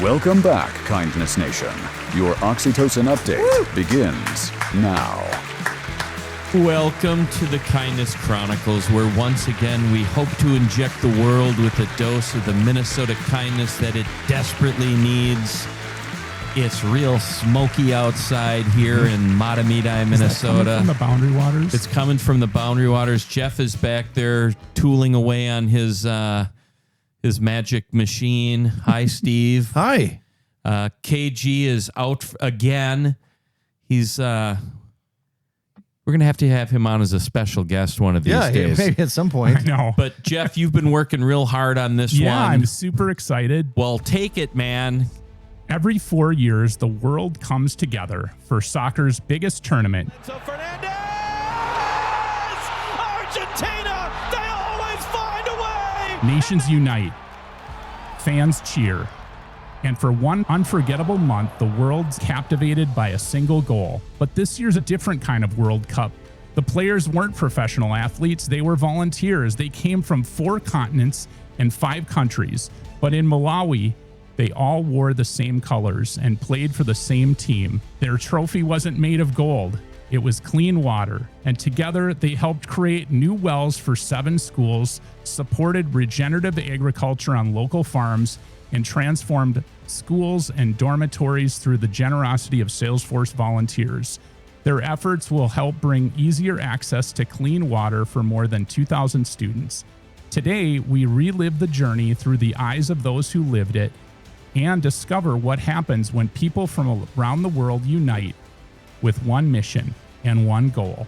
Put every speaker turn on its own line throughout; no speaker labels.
Welcome back, Kindness Nation. Your oxytocin update begins now.
Welcome to the Kindness Chronicles, where once again we hope to inject the world with a dose of the Minnesota kindness that it desperately needs. It's real smoky outside here in Matamidi, Minnesota.
From the Boundary Waters?
It's coming from the Boundary Waters. Jeff is back there tooling away on his magic machine. Hi, Steve.
Hi.
KG is out again. He's we're gonna have to have him on as a special guest one of these days.
Maybe at some point.
I know.
But Jeff, you've been working real hard on this one.
Yeah, I'm super excited.
Well, take it, man.
Every 4 years, the world comes together for soccer's biggest tournament.
So Fernandez! Argentina! They always find a way!
Nations unite. Fans cheer. And for one unforgettable month, the world's captivated by a single goal. But this year's a different kind of World Cup. The players weren't professional athletes. They were volunteers. They came from 4 continents and 5 countries. But in Malawi, they all wore the same colors and played for the same team. Their trophy wasn't made of gold. It was clean water. And together, they helped create new wells for 7 schools, supported regenerative agriculture on local farms, and transformed schools and dormitories through the generosity of Salesforce volunteers. Their efforts will help bring easier access to clean water for more than 2,000 students. Today, we relive the journey through the eyes of those who lived it and discover what happens when people from around the world unite with one mission and one goal.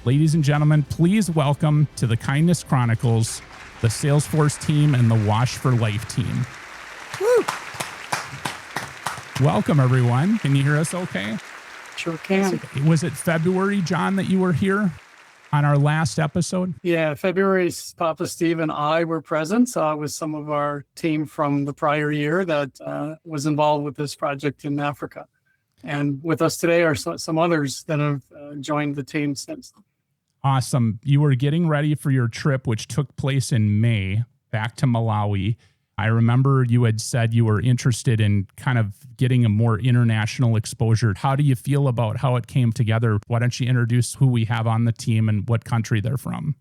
Ladies and gentlemen, please welcome to the Kindness Chronicles, the Salesforce team and the WASH for Life team. Woo! Welcome, everyone. Can you hear us okay?
Sure can.
Was it February, John, that you were here on our last episode?
Yeah, February, Papa Steve and I were present with some of our team from the prior year that was involved with this project in Africa. And with us today are some others that have joined the team since.
Awesome. You were getting ready for your trip, which took place in May, back to Malawi. I remember you had said you were interested in kind of getting a more international exposure. How do you feel about how it came together? Why don't you introduce who we have on the team and what country they're from?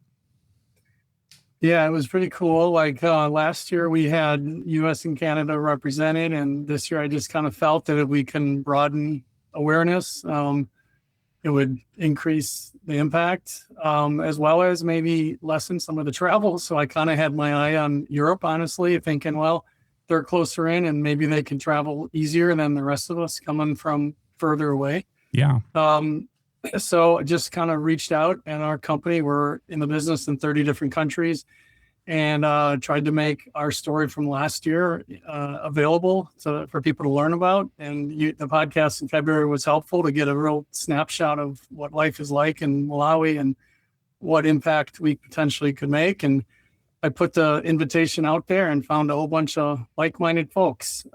Yeah, it was pretty cool. Like last year we had US and Canada represented, and this year I just kind of felt that if we can broaden awareness, it would increase the impact, as well as maybe lessen some of the travel. So I kind of had my eye on Europe, honestly, thinking, well, they're closer in and maybe they can travel easier than the rest of us coming from further away.
Yeah.
So I just kind of reached out, and our company, we're in the business in 30 different countries, and tried to make our story from last year available for people to learn about. And the podcast in February was helpful to get a real snapshot of what life is like in Malawi and what impact we potentially could make. And I put the invitation out there and found a whole bunch of like-minded folks.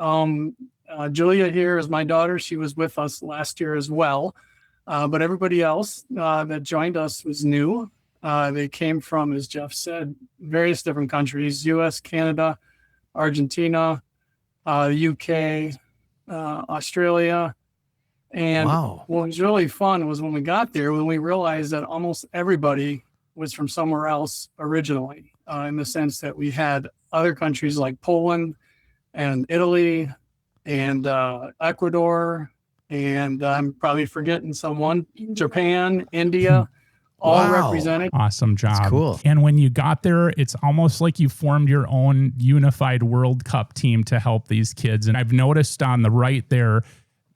Julia here is my daughter. She was with us last year as well. But everybody else that joined us was new. They came from, as Jeff said, various different countries: US, Canada, Argentina, UK, Australia. And
Wow.
What was really fun was when we got there, when we realized that almost everybody was from somewhere else originally, in the sense that we had other countries like Poland and Italy and Ecuador, and I'm probably forgetting someone, Japan, India, all
Wow.
represented.
Awesome job.
That's cool.
And when you got there, it's almost like you formed your own unified World Cup team to help these kids. And I've noticed on the right there,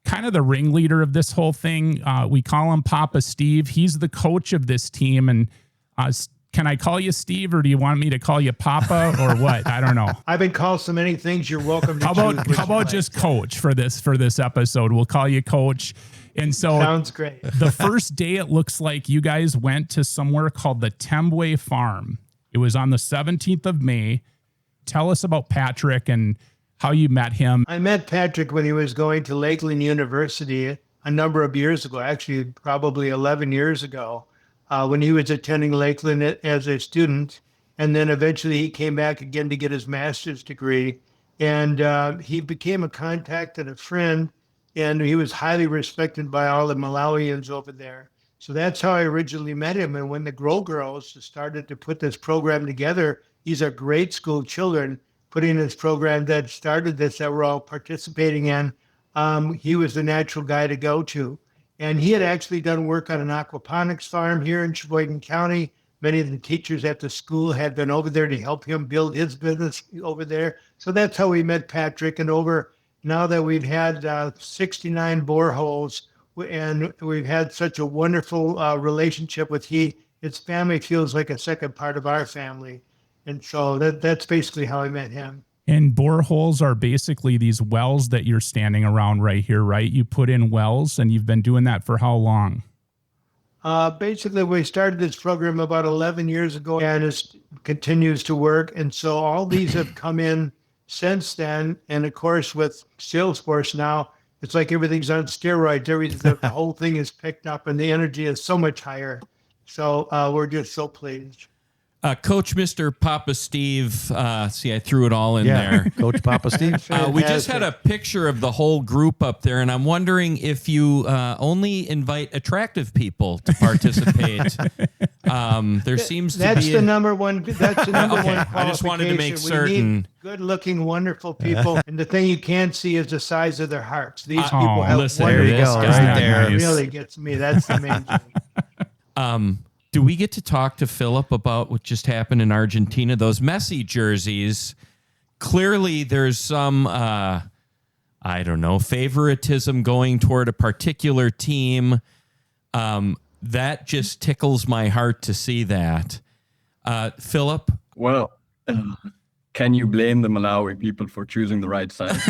kind of the ringleader of this whole thing. We call him Papa Steve. He's the coach of this team. And can I call you Steve, or do you want me to call you Papa, or what? I don't know.
I've been called so many things. You're welcome to
How
choose which
about
one.
just coach for this episode? We'll call you coach. And so
Sounds great.
the first day, it looks like you guys went to somewhere called the Tembwe Farm. It was on the 17th of May. Tell us about Patrick and how you met him.
I met Patrick when he was going to Lakeland University a number of years ago, actually probably 11 years ago, when he was attending Lakeland as a student. And then eventually he came back again to get his master's degree. And he became a contact and a friend, and he was highly respected by all the Malawians over there. So that's how I originally met him. And when the Grow Girls started to put this program together, these are grade school children putting this program that started this that we're all participating in. He was the natural guy to go to. And he had actually done work on an aquaponics farm here in Sheboygan County. Many of the teachers at the school had been over there to help him build his business over there. So that's how we met Patrick. And over now that we've had 69 boreholes, and we've had such a wonderful relationship with his family feels like a second part of our family. And so that's basically how I met him.
And boreholes are basically these wells that you're standing around right here, right? You put in wells, and you've been doing that for how long?
Basically, we started this program about 11 years ago, and it continues to work. And so all these have come in since then. And of course, with Salesforce now, it's like everything's on steroids. The whole thing is picked up, and the energy is so much higher. So we're just so pleased.
Coach Mr. Papa Steve, see, I threw it all in there.
Coach Papa Steve.
We just had a picture of the whole group up there, and I'm wondering if you only invite attractive people to participate. There seems to be
the number one. That's the number
Okay,
one.
I just wanted to make
We
certain.
need good-looking, wonderful people, and the thing you can't see is the size of their hearts. These people have
listen,
there you
this
go,
guy.
right there.
It really gets me. That's the main thing.
Do we get to talk to Phillip about what just happened in Argentina? Those Messi jerseys, clearly there's some, I don't know, favoritism going toward a particular team. That just tickles my heart to see that. Phillip?
Well, can you blame the Malawi people for choosing the right side?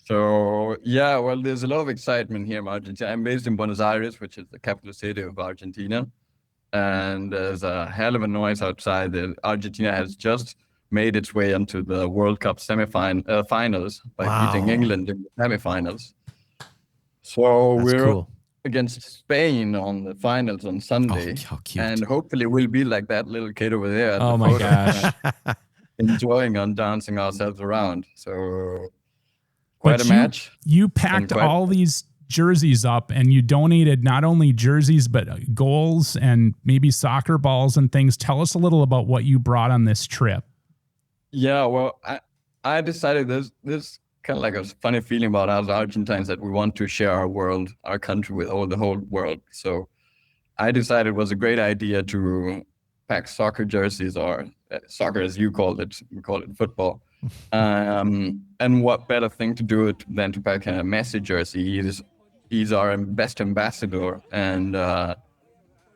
So, yeah, well, there's a lot of excitement here in Argentina. I'm based in Buenos Aires, which is the capital city of Argentina. And there's a hell of a noise outside. Argentina has just made its way into the World Cup finals by beating England in the semifinals. So
That's
we're
cool.
against Spain on the finals on Sunday.
Oh, how cute.
And hopefully we'll be like that little kid over there.
Oh, my gosh.
Enjoying and dancing ourselves around. So quite
But
a match.
You packed all these jerseys up, and you donated not only jerseys, but goals and maybe soccer balls and things. Tell us a little about what you brought on this trip.
Yeah, well, I decided there's kind of like a funny feeling about us Argentines that we want to share our country with the whole world. So I decided it was a great idea to pack soccer jerseys, or soccer as you called it, we call it football. And what better thing to do it than to pack a Messi jersey? He's our best ambassador, and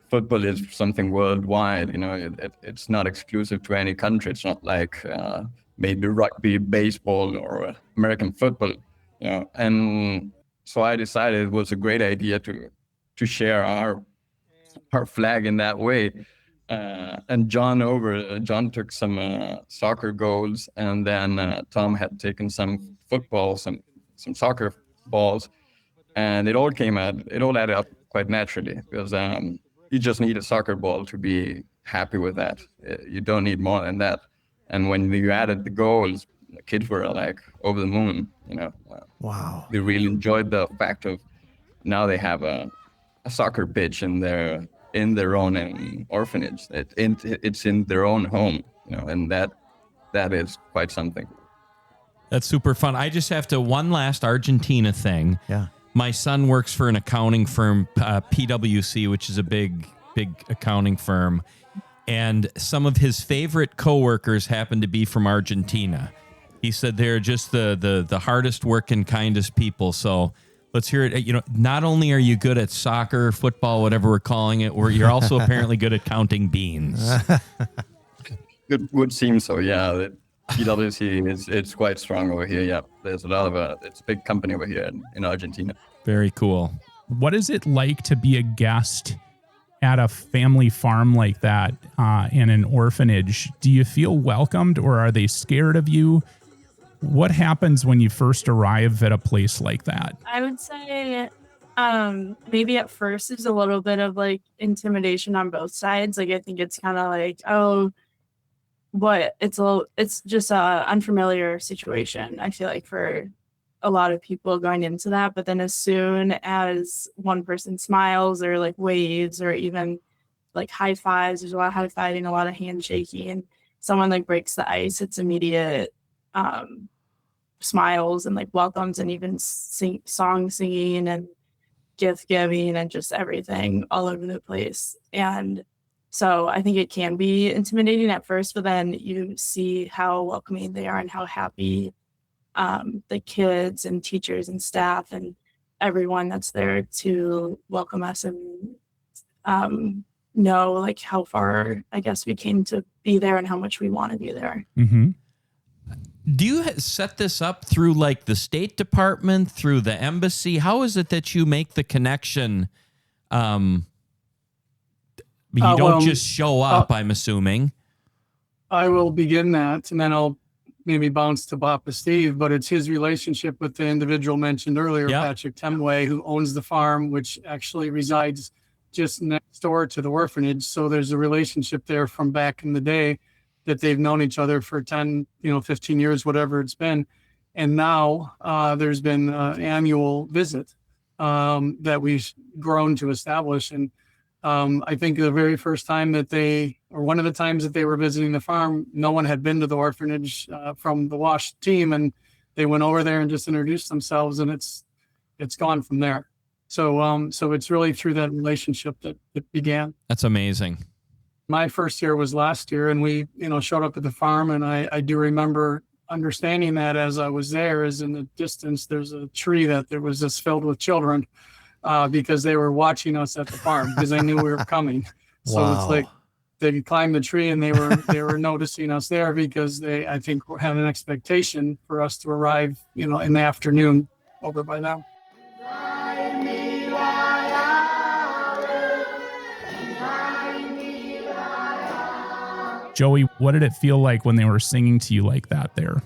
football is something worldwide. You know, it's not exclusive to any country. It's not like maybe rugby, baseball, or American football. You know, and so I decided it was a great idea to share our flag in that way. And Jon took some soccer goals, and then Tom had taken some football, some soccer balls, and it all added up quite naturally, because you just need a soccer ball to be happy with that. You don't need more than that. And when you added the goals, the kids were like over the moon. You know,
Wow.
they really enjoyed the fact of now they have a soccer pitch in their own orphanage. It's in their own home, you know, and that is quite something.
That's super fun. I just have one last Argentina thing.
Yeah.
My son works for an accounting firm, PwC, which is a big accounting firm. And some of his favorite coworkers happen to be from Argentina. He said they're just the hardest working, kindest people. So let's hear it. You know, not only are you good at soccer, football, whatever we're calling it, you're also apparently good at counting beans.
It would seem so, yeah. PwC it's quite strong over here. Yeah, there's a lot of it's a big company over here in Argentina.
Very cool.
What is it like to be a guest at a family farm like that, in an orphanage? Do you feel welcomed, or are they scared of you? What happens when you first arrive at a place like that?
I would say maybe at first there's a little bit of like intimidation on both sides. Like, I think it's kind of like, oh, but it's just a unfamiliar situation, I feel like, for a lot of people going into that. But then as soon as one person smiles or like waves or even like high fives, there's a lot of high fiving, a lot of handshaking, and someone like breaks the ice, it's immediate smiles and like welcomes, and even song singing and gift giving and just everything all over the place. And so I think it can be intimidating at first, but then you see how welcoming they are and how happy the kids and teachers and staff and everyone that's there to welcome us, and know like how far, I guess, we came to be there and how much we want to be there.
Mm-hmm.
Do you set this up through like the State Department, through the embassy? How is it that you make the connection? You don't just show up, I'm assuming.
I will begin that, and then I'll maybe bounce to Papa Steve, but it's his relationship with the individual mentioned earlier,
Yep.
Patrick Tembwe, who owns the farm, which actually resides just next door to the orphanage. So there's a relationship there from back in the day that they've known each other for 10, 15 years, whatever it's been. And now there's been an annual visit that we've grown to establish. And I think the very first time that one of the times that they were visiting the farm, no one had been to the orphanage from the WASH team, and they went over there and just introduced themselves, and it's gone from there. So it's really through that relationship that it began.
That's amazing.
My first year was last year, and we, showed up at the farm, and I do remember understanding that as I was there, is in the distance, there's a tree that there was just filled with children because they were watching us at the farm because they knew we were coming. So
Wow.
It's like they climbed the tree and they were noticing us there because they, I think, had an expectation for us to arrive, in the afternoon over by now.
Joey, what did it feel like when they were singing to you like that there?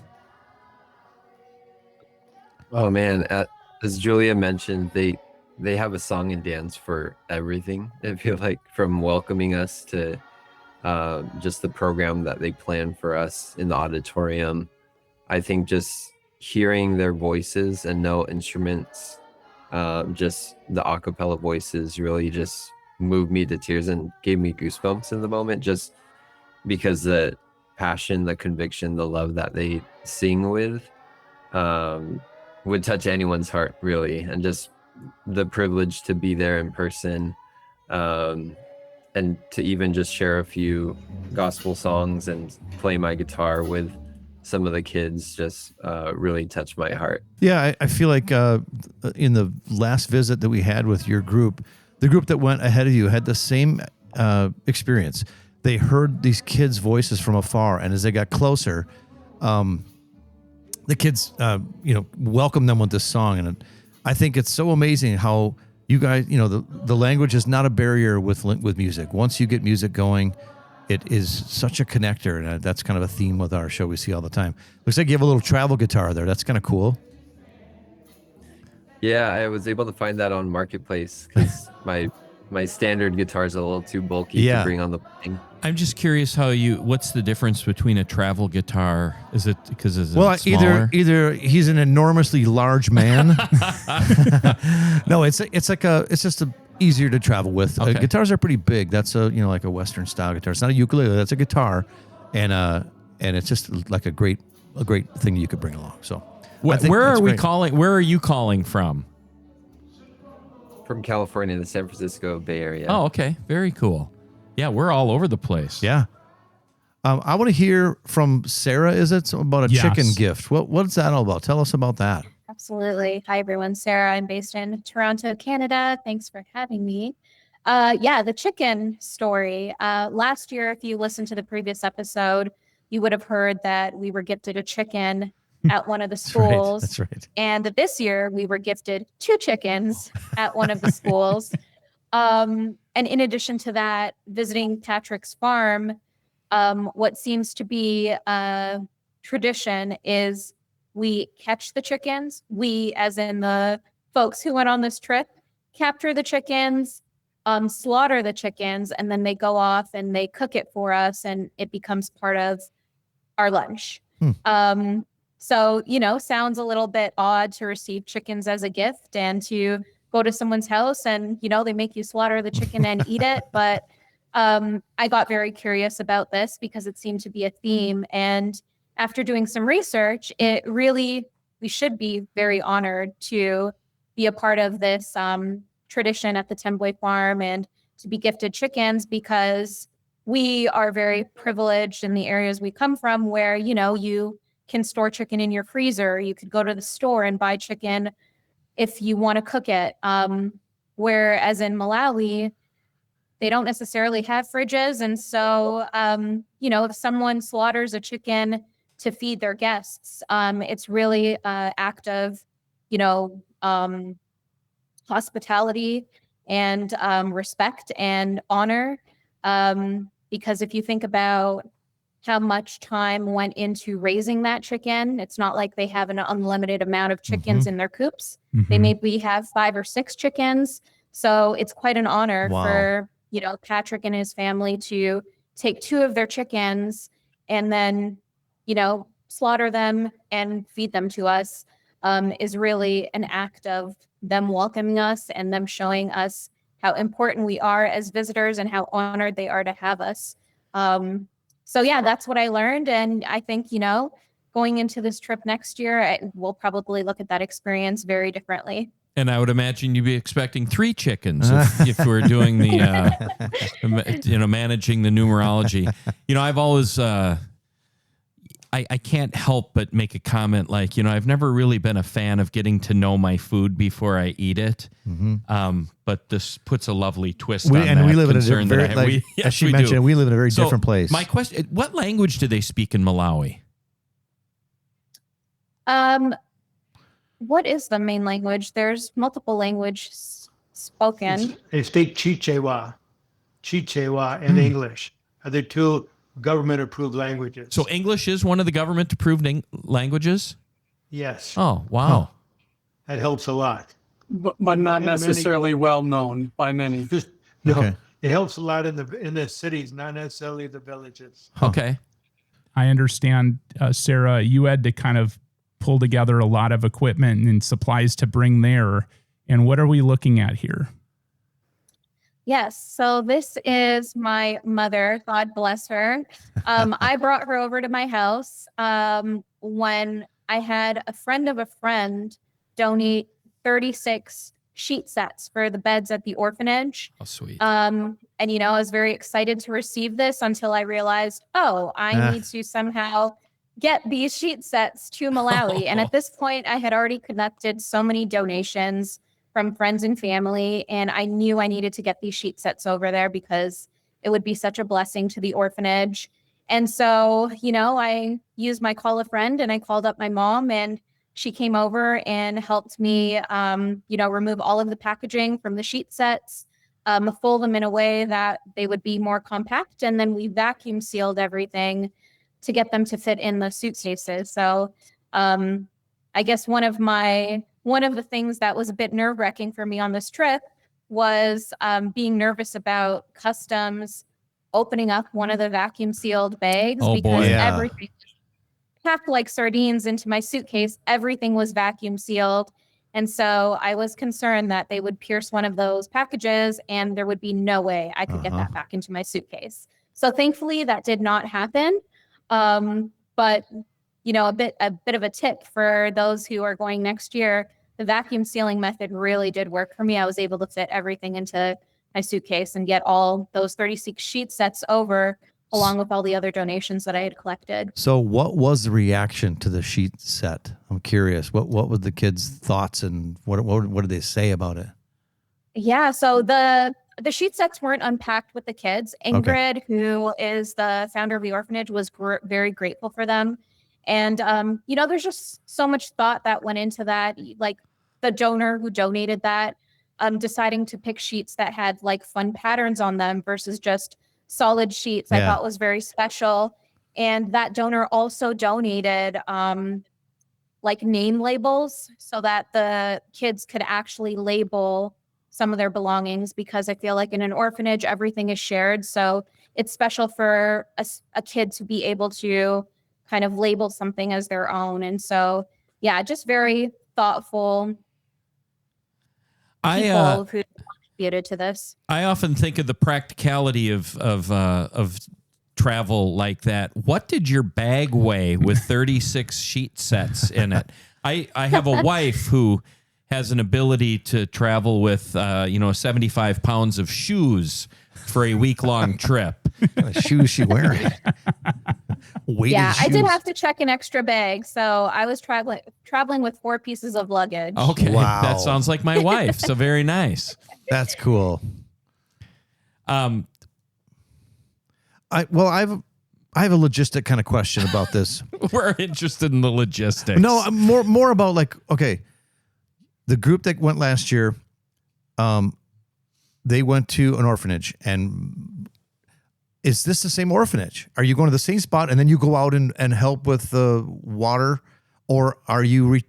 Oh man, as Julia mentioned, they have a song and dance for everything. I feel like, from welcoming us to just the program that they plan for us in the auditorium. I think just hearing their voices and no instruments, just the a cappella voices really just moved me to tears and gave me goosebumps in the moment, just because the passion, the conviction, the love that they sing with would touch anyone's heart, really. And just the privilege to be there in person, and to even just share a few gospel songs and play my guitar with some of the kids just really touched my heart.
Yeah, I feel like in the last visit that we had with your group, the group that went ahead of you had the same experience. They heard these kids' voices from afar, and as they got closer, the kids, welcomed them with this song. And I think it's so amazing how you guys, the language is not a barrier with music. Once you get music going, it is such a connector, and that's kind of a theme with our show we see all the time. Looks like you have a little travel guitar there. That's kind of cool.
Yeah, I was able to find that on Marketplace because my standard guitar is a little too bulky to bring on the plane.
I'm just curious what's the difference between a travel guitar? Is it because it's
smaller? Either he's an enormously large man. No, it's just easier to travel with.
Okay.
Guitars are pretty big. That's like a Western style guitar. It's not a ukulele. That's a guitar, and it's just like a great thing you could bring along. So,
where are you calling from?
From California, the San Francisco Bay Area.
Oh, okay, very cool. Yeah, we're all over the place.
Yeah. I want to hear from Sarah. Is it about a chicken gift? What's that all about? Tell us about that.
Absolutely. Hi, everyone. Sarah. I'm based in Toronto, Canada. Thanks for having me. The chicken story. Last year, if you listened to the previous episode, you would have heard that we were gifted a chicken at one of the schools.
That's right.
And this year, we were gifted 2 chickens at one of the schools. And in addition to that, visiting Patrick's farm, what seems to be a tradition is we catch the chickens. We, as in the folks who went on this trip, capture the chickens, slaughter the chickens, and then they go off and they cook it for us, and it becomes part of our lunch. So, sounds a little bit odd to receive chickens as a gift and to go to someone's house and, they make you slaughter the chicken and eat it. But I got very curious about this because it seemed to be a theme. And after doing some research, we should be very honored to be a part of this tradition at the Tembwe Farm and to be gifted chickens, because we are very privileged in the areas we come from where, you can store chicken in your freezer. You could go to the store and buy chicken if you want to cook it. Whereas in Malawi, they don't necessarily have fridges. And so, if someone slaughters a chicken to feed their guests, it's really an act of, hospitality and respect and honor. Because if you think about how much time went into raising that chicken, it's not like they have an unlimited amount of chickens in their coops. They maybe have 5 or 6 chickens. So it's quite an honor for, Patrick and his family to take 2 of their chickens and then, slaughter them and feed them to us, is really an act of them welcoming us and them showing us how important we are as visitors and how honored they are to have us. So yeah, that's what I learned. And I think, going into this trip next year, we'll probably look at that experience very differently.
And I would imagine you'd be expecting 3 chickens if we're doing the, managing the numerology. I've always, I can't help but make a comment like, I've never really been a fan of getting to know my food before I eat it. But this puts a lovely twist on that.
And we live in a very,
as
she mentioned, we live in a very different place.
My question, what language do they speak in Malawi?
What is the main language? There's multiple languages spoken.
They speak Chichewa and English are the 2 government-approved languages.
So English is one of the government-approved languages?
Yes.
Oh, wow.
That helps a lot.
But not necessarily well known by many.
It helps a lot in the cities, not necessarily the villages.
Okay.
I understand, Sarah, you had to kind of pull together a lot of equipment and supplies to bring there. And what are we looking at here?
Yes. So this is my mother. God bless her. I brought her over to my house when I had a friend of a friend donate 36 sheet sets for the beds at the orphanage.
Oh, sweet.
And, I was very excited to receive this until I realized, I need to somehow get these sheet sets to Malawi. And at this point, I had already collected so many donations from friends and family, and I knew I needed to get these sheet sets over there because it would be such a blessing to the orphanage. And so, I used my call a friend, and I called up my mom, and she came over and helped me, remove all of the packaging from the sheet sets, fold them in a way that they would be more compact, and then we vacuum sealed everything to get them to fit in the suitcases. So I guess one of the things that was a bit nerve-wracking for me on this trip was being nervous about customs opening up one of the vacuum sealed bags because everything packed like sardines into my suitcase. Everything was vacuum sealed. And so I was concerned that they would pierce one of those packages and there would be no way I could get that back into my suitcase. So thankfully that did not happen. But a bit of a tip for those who are going next year, the vacuum sealing method really did work for me. I was able to fit everything into my suitcase and get all those 36 sheet sets over along with all the other donations that I had collected.
So what was the reaction to the sheet set? I'm curious. What were the kids' thoughts and what did they say about it?
Yeah, so the sheet sets weren't unpacked with the kids. Ingrid, who is the founder of the orphanage, was very grateful for them. And, there's just so much thought that went into that. Like the donor who donated that, deciding to pick sheets that had like fun patterns on them versus just solid sheets, I thought was very special. And that donor also donated like name labels so that the kids could actually label some of their belongings, because I feel like in an orphanage, everything is shared. So it's special for a kid to be able to kind of label something as their own. And so, yeah, just very thoughtful people who contributed to this.
I often think of the practicality of travel like that. What did your bag weigh with 36 sheet sets in it? I have a wife who has an ability to travel with 75 pounds of shoes for a week-long trip.
What kind of shoes she wearing? Weighted
Yeah,
shoes.
I did have to check an extra bag, so I was traveling with 4 pieces of luggage.
Okay,
Wow.
that sounds like my wife. So very nice.
That's cool. I have a logistic kind of question about this.
We're interested in the logistics.
No, I'm more about like, okay, the group that went last year, they went to an orphanage. And is this the same orphanage? Are you going to the same spot and then you go out and help with the water, or are you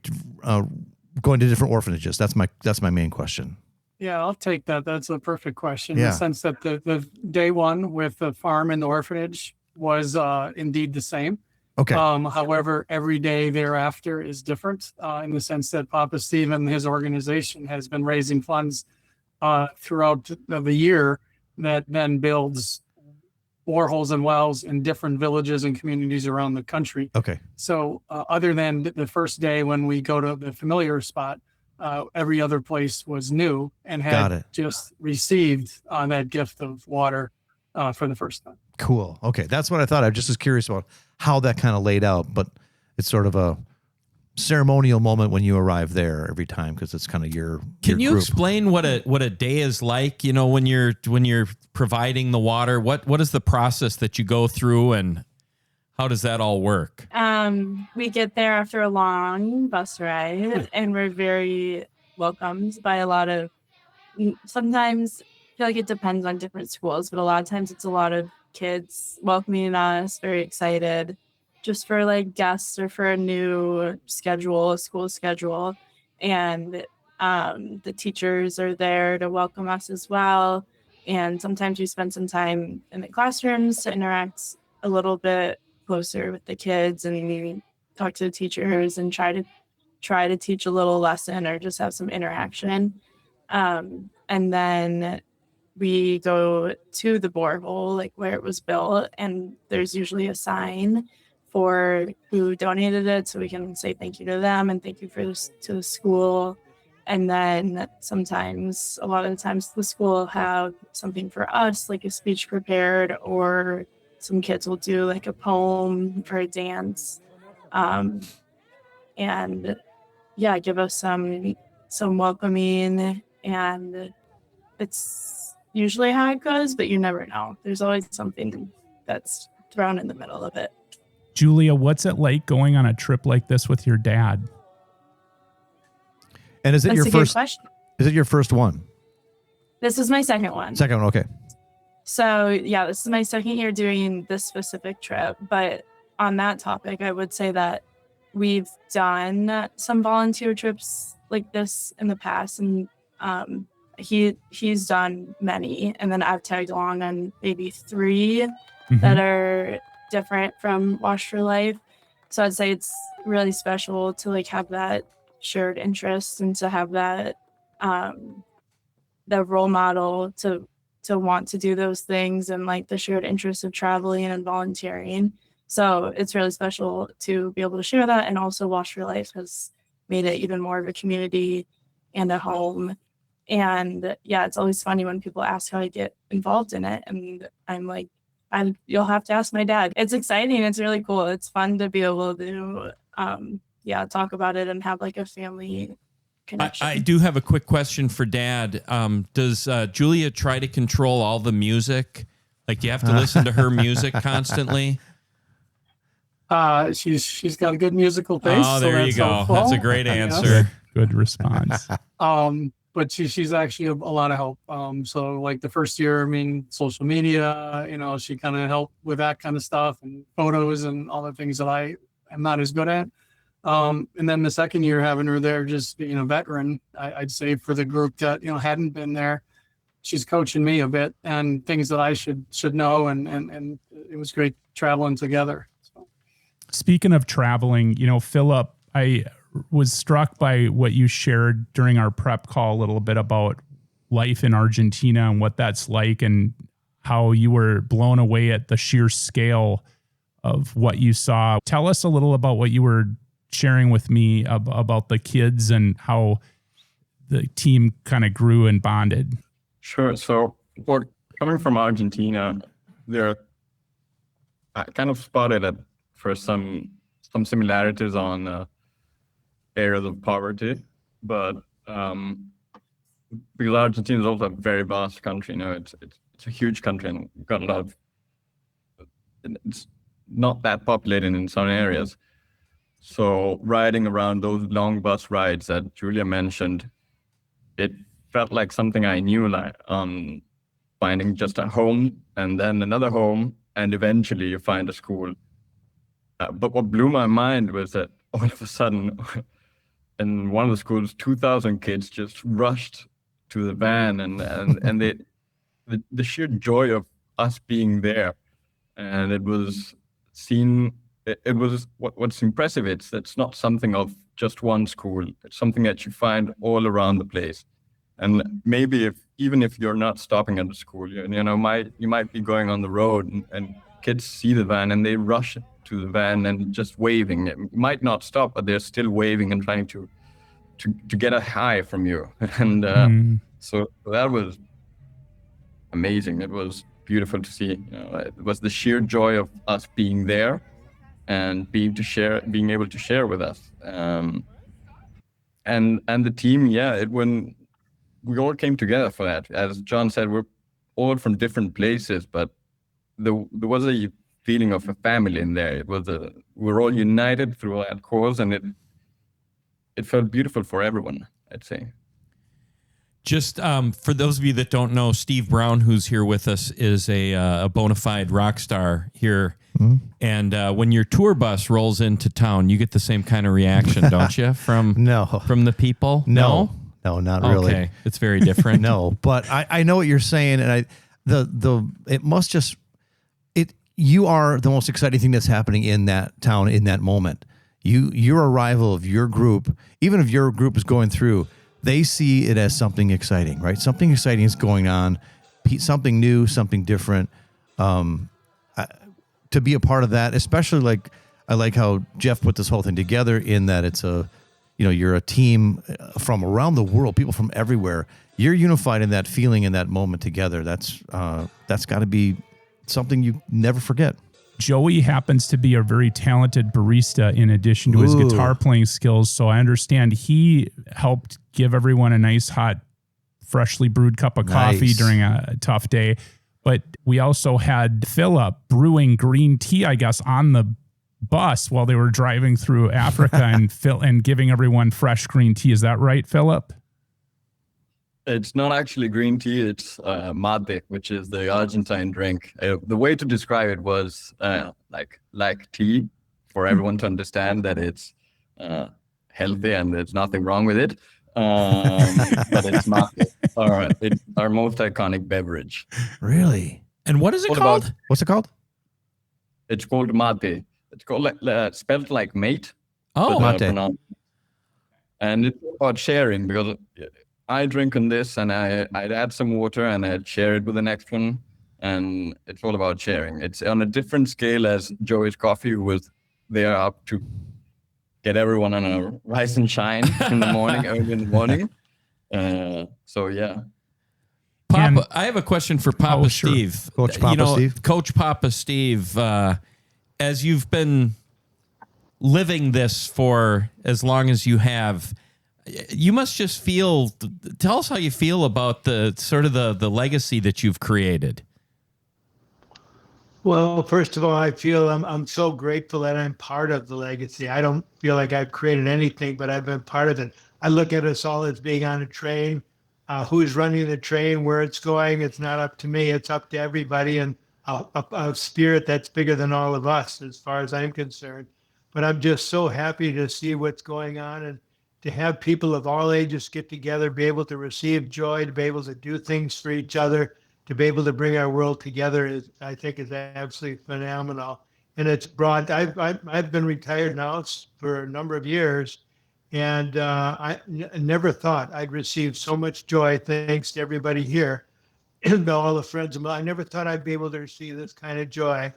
going to different orphanages? That's my main question.
Yeah, I'll take that. That's a perfect question, in
Yeah.
the sense that the day one with the farm and the orphanage was indeed the same.
Okay.
However, every day thereafter is different, in the sense that Papa Steve and his organization has been raising funds throughout the year that then builds boreholes and wells in different villages and communities around the country.
Okay.
So other than the first day when we go to the familiar spot, every other place was new and had just received that gift of water for the first time.
Cool. Okay. That's what I thought. I just was curious about how that kind of laid out, but it's sort of a ceremonial moment when you arrive there every time, because it's kind of your
Can you
group.
explain what a day is like, when you're providing the water? What is the process that you go through, and how does that all work?
We get there after a long bus ride, and we're very welcomed by a lot of, sometimes I feel like it depends on different schools, but a lot of times it's a lot of kids welcoming us, very excited, just for like guests or for a new schedule, a school schedule. And the teachers are there to welcome us as well. And sometimes we spend some time in the classrooms to interact a little bit closer with the kids, and we talk to the teachers and try to teach a little lesson or just have some interaction. And then we go to the borehole, like where it was built, and there's usually a sign for who donated it, so we can say thank you to them and thank you to the school. And then sometimes, a lot of the times, the school will have something for us, like a speech prepared, or some kids will do like a poem for a dance, and yeah, give us some welcoming. And it's usually how it goes, but you never know. There's always something that's thrown in the middle of it.
Julia, what's it like going on a trip like this with your dad?
And is it
That's
your
a good
first?
question.
Is it your first one?
This is my second one.
Second one. Okay.
So yeah, this is my second year doing this specific trip. But on that topic, I would say that we've done some volunteer trips like this in the past, and he's done many, and then I've tagged along on maybe 3 that are different from Wash for Life. So I'd say it's really special to like have that shared interest and to have that the role model to want to do those things, and like the shared interest of traveling and volunteering. So it's really special to be able to share that. And also Wash for Life has made it even more of a community and a home. And yeah, it's always funny when people ask how I get involved in it, and I'm like, you'll have to ask my dad. It's exciting. It's really cool. It's fun to be able to talk about it and have like a family connection.
I do have a quick question for Dad. Does Julia try to control all the music? Like, do you have to listen to her music constantly?
She's got a good musical taste.
Oh, there
so
you go.
helpful.
That's a great
Yes.
answer.
Good response.
But she's actually a lot of help. So like the first year, social media, she kind of helped with that kind of stuff and photos and all the things that I am not as good at. And then the second year, having her there, just veteran, I'd say, for the group that hadn't been there, she's coaching me a bit and things that I should know, and it was great traveling together. So.
Speaking of traveling, Phillip, I was struck by what you shared during our prep call a little bit about life in Argentina and what that's like, and how you were blown away at the sheer scale of what you saw. Tell us a little about what you were sharing with me about the kids and how the team kind of grew and bonded.
Sure. So coming from Argentina, I kind of spotted at first some similarities on areas of poverty, but because Argentina is also a very vast country, it's a huge country and got a lot of. It's not that populated in some areas. So riding around those long bus rides that Julia mentioned, it felt like something I knew, like finding just a home and then another home, and eventually you find a school. But what blew my mind was that all of a sudden, in one of the schools, 2,000 kids just rushed to the van, and the sheer joy of us being there, and it was seen. It was what's impressive. It's not something of just one school. It's something that you find all around the place. And maybe even if you're not stopping at the school, you might be going on the road, and kids see the van and they rush to the van and just waving. It might not stop, but they're still waving and trying to get a hi from you. And so that was amazing. It was beautiful to see. It was the sheer joy of us being there and being able to share with us. And the team, when we all came together for that. As Jon said, we're all from different places, but there was a feeling of a family in there. We're all united through that cause, and it felt beautiful for everyone, I'd say.
Just for those of you that don't know, Steve Brown, who's here with us, is a bona fide rock star here. Mm-hmm. And when your tour bus rolls into town, you get the same kind of reaction, don't you? From the people?
No, not really.
Okay, it's very different.
No, but I know what you're saying, and it must just you are the most exciting thing that's happening in that town in that moment. Your arrival of your group, even if your group is going through, they see it as something exciting, right? Something exciting is going on, something new, something different. To be a part of that, especially I like how Jeff put this whole thing together in that it's you're a team from around the world, people from everywhere. You're unified in that feeling, in that moment together. That's got to be something you never forget.
Joey happens to be a very talented barista in addition to his guitar playing skills. So I understand he helped give everyone a nice, hot, freshly brewed cup of coffee during a tough day. But we also had Phillip brewing green tea, I guess, on the bus while they were driving through Africa and giving everyone fresh green tea. Is that right, Phillip?
It's not actually green tea. It's mate, which is the Argentine drink. The way to describe it was like tea, for everyone to understand that it's healthy and there's nothing wrong with it. But it's mate. It's our most iconic beverage.
Really?
And what is it called?
What's it called?
It's called mate. It's called spelled like mate.
Oh,
mate.
And it's about sharing, because I drink on this and I'd add some water and I'd share it with the next one. And it's all about sharing. It's on a different scale as Joey's coffee, who was there up to get everyone on a rise and shine in the morning, early in the morning. So yeah.
Papa, I have a question for Papa Steve.
Coach Papa Steve.
Coach Papa Steve, as you've been living this for as long as you have, you must just tell us how you feel about the sort of the legacy that you've created.
Well, first of all, I feel I'm so grateful that I'm part of the legacy. I don't feel like I've created anything, but I've been part of it. I look at us all as being on a train. Who's running the train, where it's going, it's not up to me. It's up to everybody, and a spirit that's bigger than all of us, as far as I'm concerned. But I'm just so happy to see what's going on, and to have people of all ages get together, be able to receive joy, to be able to do things for each other, to be able to bring our world together I think is absolutely phenomenal. and it's brought. I've been retired now for a number of years, and I never thought I'd receive so much joy thanks to everybody here and all the friends of mine. I never thought I'd be able to receive this kind of joy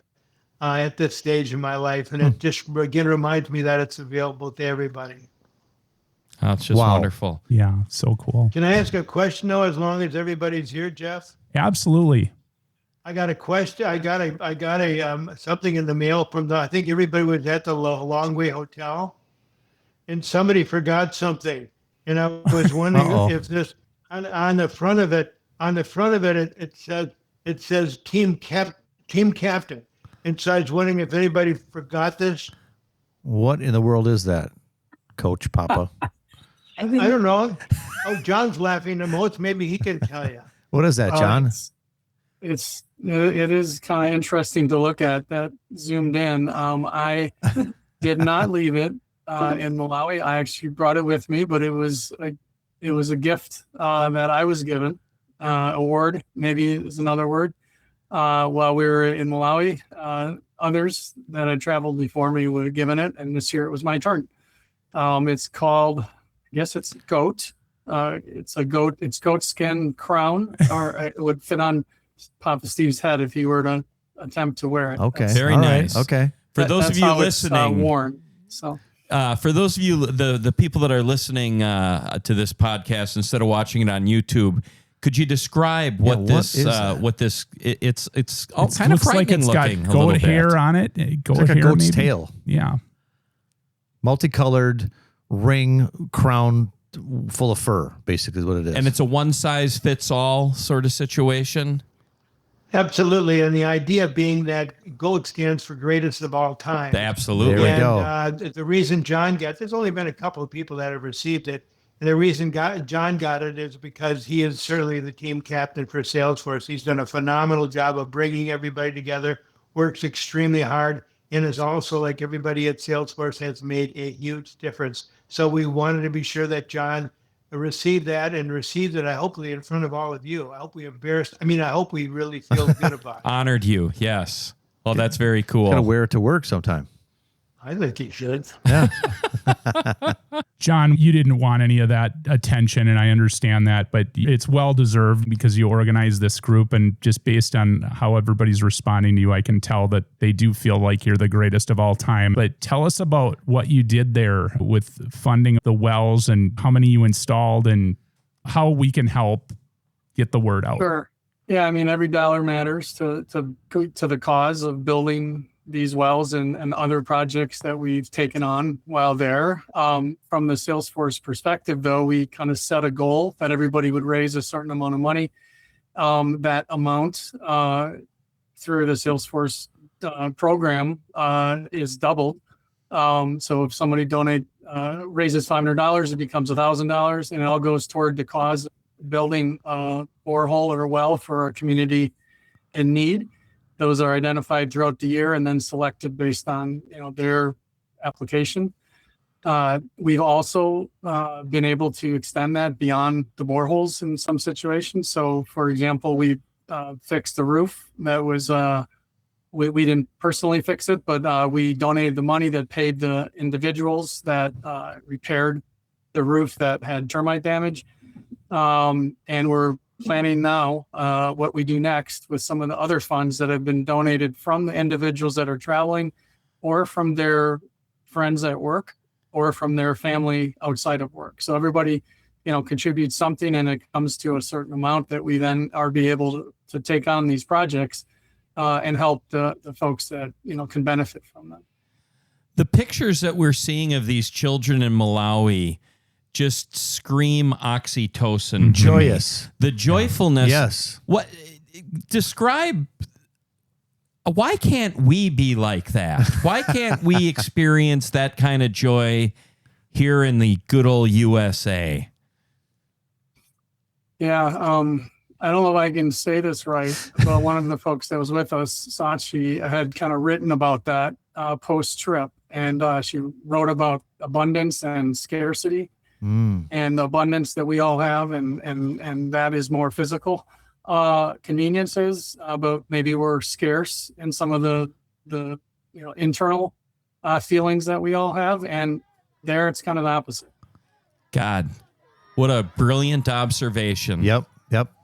at this stage in my life, and it just again reminds me that it's available to everybody.
Oh, it's just wonderful.
Yeah, so cool.
Can I ask a question though, as long as everybody's here, Jeff?
Absolutely.
I got a question. I got a something in the mail from I think everybody was at the Longway Hotel, and somebody forgot something, and I was wondering if this on the front of it, it says team captain, and so I was wondering if anybody forgot this.
What in the world is that, Coach Papa?
I don't know. Oh, John's laughing the most. Maybe he can tell you.
What is that, John?
It is kind of interesting to look at. That zoomed in. I did not leave it in Malawi. I actually brought it with me, but it was a gift that I was given. Award, maybe is another word. While we were in Malawi, others that had traveled before me were given it, and this year it was my turn. It's called, I guess it's goat. It's goat skin crown, or it would fit on Papa Steve's head if he were to attempt to wear it.
Okay,
very nice.
Okay,
for those of you listening,
worn. So.
For those of you, the people that are listening to this podcast instead of watching it on YouTube, could you describe what it's all kind of frightening
it's
looking.
Got goat hair on it. Goat
like
hair,
a goat's
maybe?
tail.
Yeah.
Multicolored ring crown full of fur, basically is what it is.
And it's a one size fits all sort of situation.
Absolutely, and the idea being that GOAT stands for greatest of all time.
Absolutely.
There we go.
The reason John there's only been a couple of people that have received it, and the reason John got it is because he is certainly the team captain for Salesforce. He's done a phenomenal job of bringing everybody together, works extremely hard, and is also, like everybody at Salesforce, has made a huge difference. So we wanted to be sure that John received that and received it, hopefully in front of all of you. I hope we I hope we really feel good about it.
Honored you, yes. Well, that's very cool.
Gotta wear it to work sometime.
I think he should.
Yeah.
John, you didn't want any of that attention, and I understand that, but it's well-deserved because you organized this group, and just based on how everybody's responding to you, I can tell that they do feel like you're the greatest of all time. But tell us about what you did there with funding the wells and how many you installed and how we can help get the word out.
Sure. Yeah, every dollar matters to the cause of building these wells and other projects that we've taken on while there. From the Salesforce perspective, though, we kind of set a goal that everybody would raise a certain amount of money. That amount through the Salesforce program is doubled. So if somebody raises $500, it becomes $1,000, and it all goes toward the cause of building a borehole or a well for a community in need. Those are identified throughout the year and then selected based on their application. We've also been able to extend that beyond the boreholes in some situations. So, for example, we fixed the roof. That was we didn't personally fix it, but we donated the money that paid the individuals that repaired the roof that had termite damage, and we're planning now what we do next with some of the other funds that have been donated from the individuals that are traveling, or from their friends at work, or from their family outside of work. So everybody, contributes something, and it comes to a certain amount that we then are be able to take on these projects and help the folks that can benefit from them.
The pictures that we're seeing of these children in Malawi just scream oxytocin.
Joyous.
The joyfulness.
Yes.
Describe, why can't we be like that? Why can't we experience that kind of joy here in the good old USA?
Yeah. I don't know if I can say this right, but one of the folks that was with us, Sachi, had kind of written about that post-trip, and she wrote about abundance and scarcity. And the abundance that we all have, and that is more physical conveniences, but maybe we're scarce in some of the internal feelings that we all have, and there it's kind of the opposite.
God, what a brilliant observation.
Yep.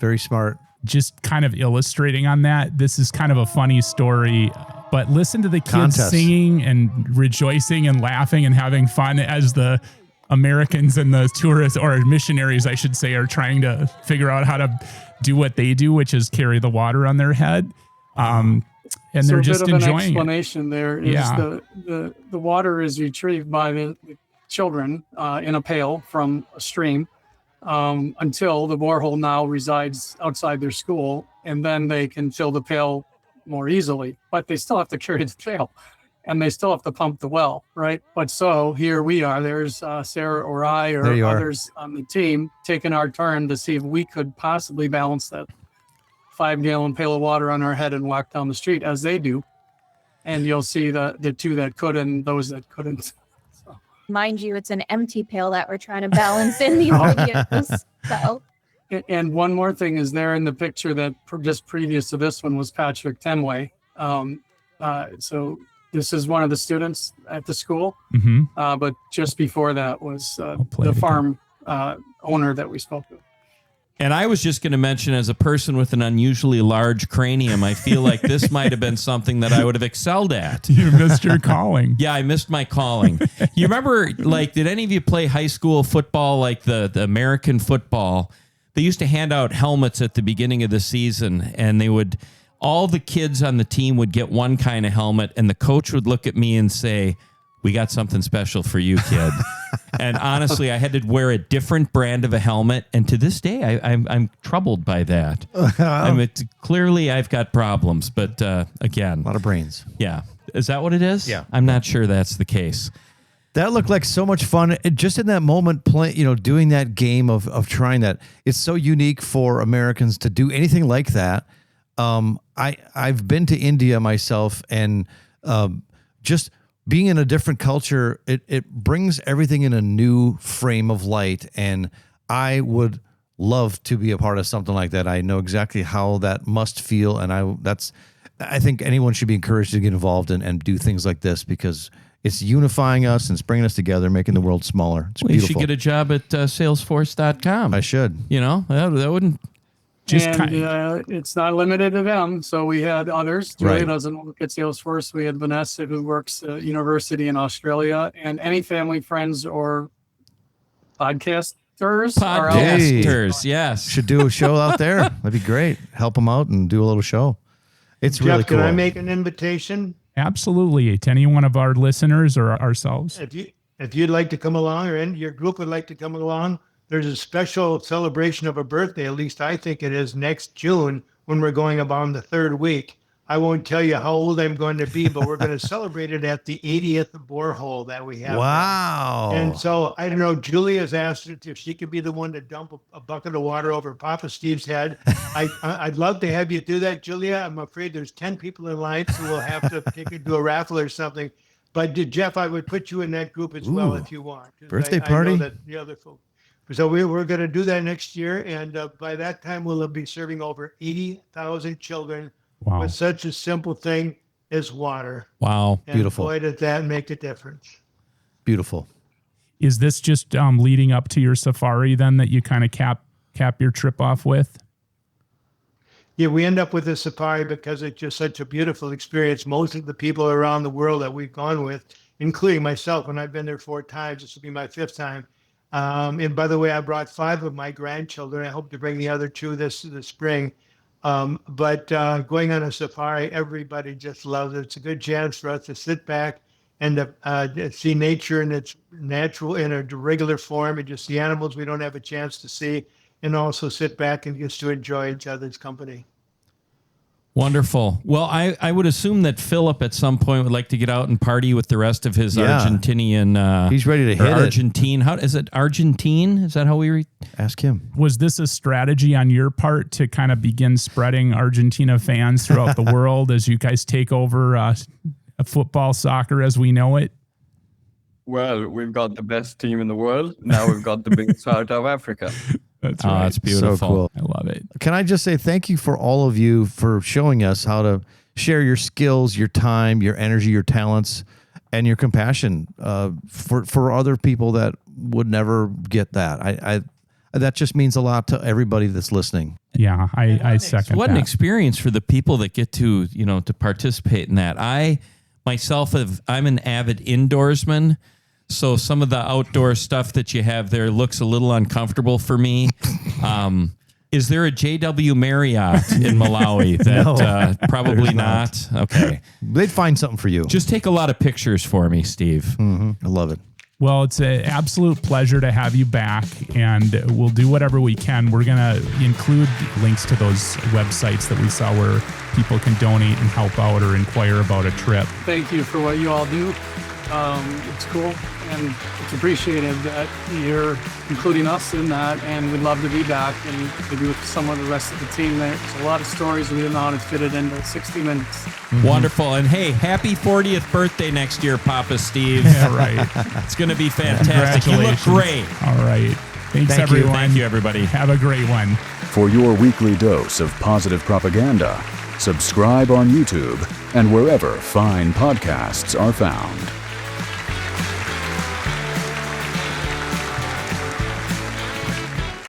Very smart.
Just kind of illustrating on that, this is kind of a funny story, but listen to the kids
Contest.
singing and rejoicing and laughing and having fun as the Americans and the tourists, or missionaries, I should say, are trying to figure out how to do what they do, which is carry the water on their head. And
So
they're
a
just
bit of an
enjoying it.
explanation there is the water is retrieved by the children in a pail from a stream until the borehole now resides outside their school, and then they can fill the pail more easily, but they still have to carry the pail and they still have to pump the well, right? But so here we are, there's Sarah or I or
There you are.
others on the team taking our turn to see if we could possibly balance that 5-gallon pail of water on our head and walk down the street as they do. And you'll see the two that could and those that couldn't.
Mind you, it's an empty pail that we're trying to balance in these videos. So
And one more thing is there in the picture that just previous to this one was Patrick Tembwe. So this is one of the students at the school.
Mm-hmm.
But just before that was
play
the
it
farm owner that we spoke to.
And I was just going to mention, as a person with an unusually large cranium, I feel like this might have been something that I would have excelled at.
You missed your calling.
Yeah, I missed my calling. You remember, like, did any of you play high school football, like the American football? They used to hand out helmets at the beginning of the season, and all the kids on the team would get one kind of helmet, and the coach would look at me and say, "We got something special for you, kid." And honestly, I had to wear a different brand of a helmet, and to this day, I'm troubled by that. Clearly, I've got problems, but again,
A lot of brains.
yeah. Is that what it is?
Yeah.
I'm not sure that's the case.
That looked like so much fun. Just in that moment, doing that game of trying that. It's so unique for Americans to do anything like that. I've been to India myself, and just being in a different culture, it brings everything in a new frame of light. And I would love to be a part of something like that. I know exactly how that must feel, and I think anyone should be encouraged to get involved and do things like this, because it's unifying us and it's bringing us together, making the world smaller. It's
Well, you
beautiful.
should get a job at Salesforce.com.
I should.
That wouldn't.
It's not limited to them. So we had others. Julia
Right.
doesn't work at Salesforce. We had Vanessa, who works at university in Australia, and any family, friends, or podcasters. are out there.
Podcasters, yes.
Should do a show out there. That'd be great. Help them out and do a little show. It's
Jeff,
really cool.
can I make an invitation?
Absolutely. To any one of our listeners or ourselves.
If you'd like to come along, or your group would like to come along, there's a special celebration of a birthday, at least I think it is, next June, when we're going about the 3rd week. I won't tell you how old I'm going to be, but we're going to celebrate it at the 80th borehole that we have.
Wow.
And so, I don't know, Julia's asked if she could be the one to dump a bucket of water over Papa Steve's head. I'd love to have you do that, Julia. I'm afraid there's 10 people in line, so we'll have to take it to a raffle or something. But Jeff, I would put you in that group as well if you want. 'Cause
Birthday
I
party?
know that the other folks. So we're going to do that next year, and by that time we'll be serving over 80,000 children with such a simple thing as water.
Wow.
And
Beautiful.
boy, did that make a difference.
Beautiful.
Is this just leading up to your safari then that you kind of cap your trip off with?
Yeah, we end up with a safari because it's just such a beautiful experience. Most of the people around the world that we've gone with, including myself, and I've been there 4 times, this will be my 5th time. And by the way, I brought 5 of my grandchildren. I hope to bring the other 2 this spring. But going on a safari, everybody just loves it. It's a good chance for us to sit back and to see nature in its natural, in a regular form, and just the animals we don't have a chance to see, and also sit back and just to enjoy each other's company.
Wonderful. Well, I would assume that Phillip at some point would like to get out and party with the rest of his Argentinian.
He's ready to hit it.
Argentine. How is it? Argentine? Is that how we
ask him?
Was this a strategy on your part to kind of begin spreading Argentina fans throughout the world as you guys take over football, soccer as we know it?
Well, we've got the best team in the world. Now we've got the biggest heart of Africa.
That's right.
It's beautiful.
So cool.
I love it.
Can I just say thank you for all of you for showing us how to share your skills, your time, your energy, your talents, and your compassion for other people that would never get that. I that just means a lot to everybody that's listening.
Yeah, I second
What
that.
an experience for the people that get to, to participate in that. I myself I'm an avid indoorsman, so some of the outdoor stuff that you have there looks a little uncomfortable for me. Is there a JW Marriott in Malawi? That
No,
probably not. Okay.
They'd find something for you.
Just take a lot of pictures for me, Steve.
I love it.
Well, it's an absolute pleasure to have you back, and we'll do whatever we can. We're going to include links to those websites that we saw where people can donate and help out or inquire about a trip.
Thank you for what you all do. It's cool, and it's appreciated that you're including us in that, and we'd love to be back and maybe with some of the rest of the team. There's a lot of stories we didn't know how to fit it into 60 minutes.
Wonderful. And hey, happy 40th birthday next year, Papa Steve.
Yeah, right.
It's going to be fantastic. You look great.
All right. Thanks,
Thank you.
everyone.
Thank you, everybody.
Have a great one.
For your weekly dose of positive propaganda, subscribe on YouTube and wherever fine podcasts are found.